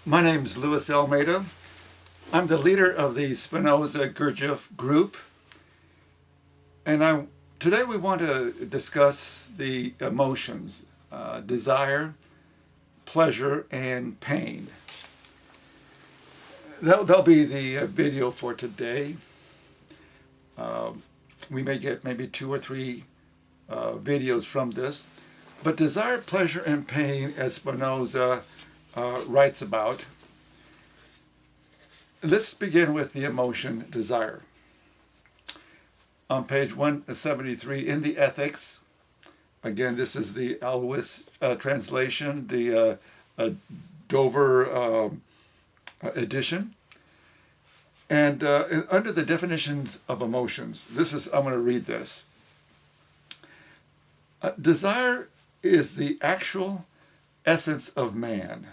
My name is Louis Almeida. I'm the leader of the Spinoza Gurdjieff group, and today we want to discuss the emotions, desire, pleasure, and pain. That'll be the video for today. We may get maybe 2 or 3 videos from this, but desire, pleasure, and pain, as Spinoza writes about. Let's begin with the emotion desire. On page 173 in the Ethics, again, this is the Alois translation, the Dover edition. And under the definitions of emotions, I'm going to read this. Desire is the actual essence of man,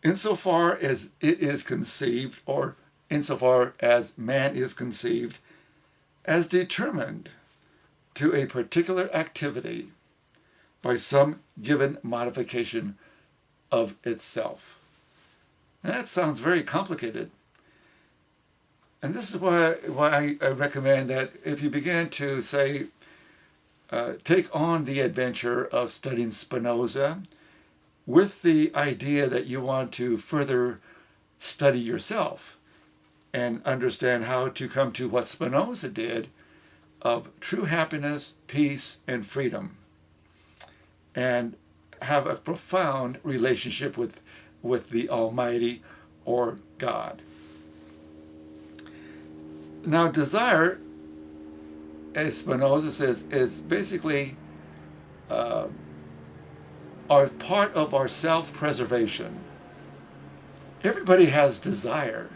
insofar as it is conceived, or insofar as man is conceived, as determined to a particular activity by some given modification of itself. And that sounds very complicated. And this is why I recommend that if you begin to, say, take on the adventure of studying Spinoza with the idea that you want to further study yourself and understand how to come to what Spinoza did of true happiness, peace, and freedom, and have a profound relationship with the Almighty or God. Now, desire, as Spinoza says, is basically are part of our self-preservation. Everybody has desire.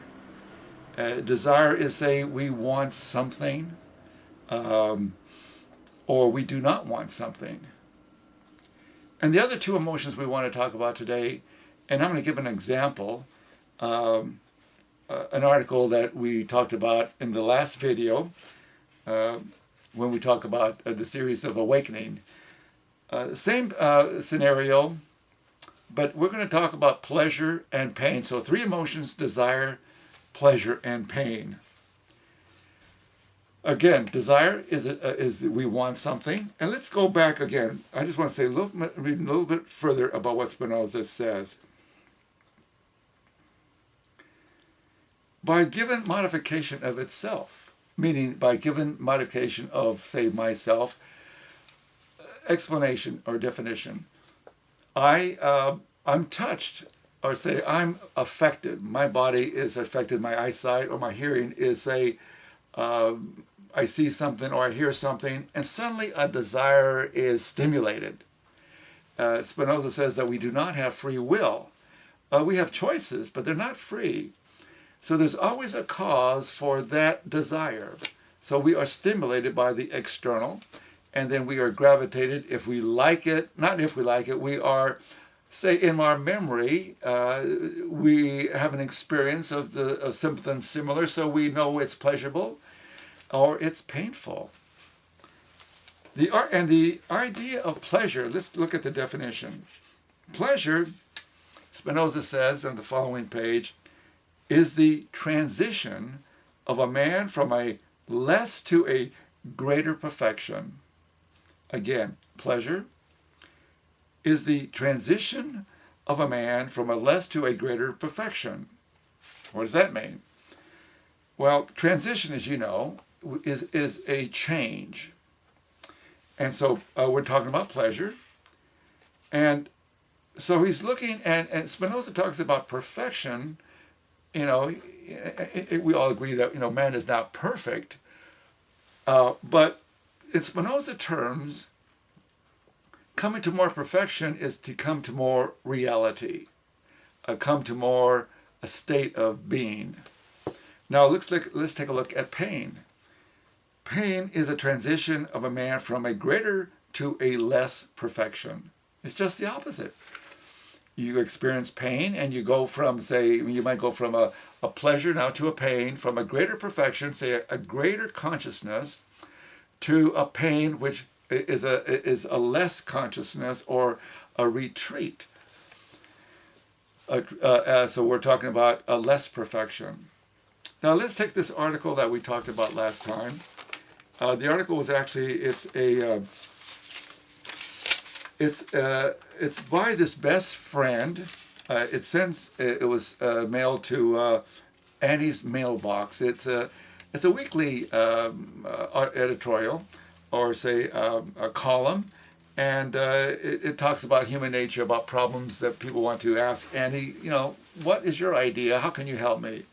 Desire is, say, we want something, or we do not want something. And the other 2 emotions we want to talk about today, and I'm going to give an example, an article that we talked about in the last video, when we talk about the series of awakening. Same scenario, but we're going to talk about pleasure and pain. So 3 emotions: desire, pleasure, and pain. Again, desire is we want something. And let's go back again. I just want to say read a little bit further about what Spinoza says. By given modification of itself, meaning by given modification of, say, myself, explanation or definition, I'm touched, or say I'm affected. My body is affected. My eyesight or my hearing is, say, I see something or I hear something, and suddenly a desire is stimulated. Spinoza says that we do not have free will. We have choices, but they're not free. So there's always a cause for that desire. So we are stimulated by the external, and then we are gravitated, if we like it, not if we like it, we are, say, in our memory, we have an experience of something similar, so we know it's pleasurable or it's painful. The idea of pleasure, let's look at the definition. Pleasure, Spinoza says on the following page, is the transition of a man from a less to a greater perfection. Again, pleasure is the transition of a man from a less to a greater perfection. What does that mean? Well, transition, as you know, is a change. And so we're talking about pleasure. And so he's looking at, and Spinoza talks about perfection. You know, we all agree that, man is not perfect. But in Spinoza terms, coming to more perfection is to come to more reality, come to more a state of being. Now let's take a look at pain. Pain is a transition of a man from a greater to a less perfection. It's just the opposite. You experience pain and you go from, say, you might go from a pleasure now to a pain, from a greater perfection, say a greater consciousness, to a pain which is a less consciousness or a retreat. So we're talking about less perfection. Now let's take this article that we talked about last time. The article was actually it's by this best friend. It was mailed to Annie's mailbox. It's a weekly editorial, or say a column, and it talks about human nature, about problems that people want to ask Annie. What is your idea? How can you help me?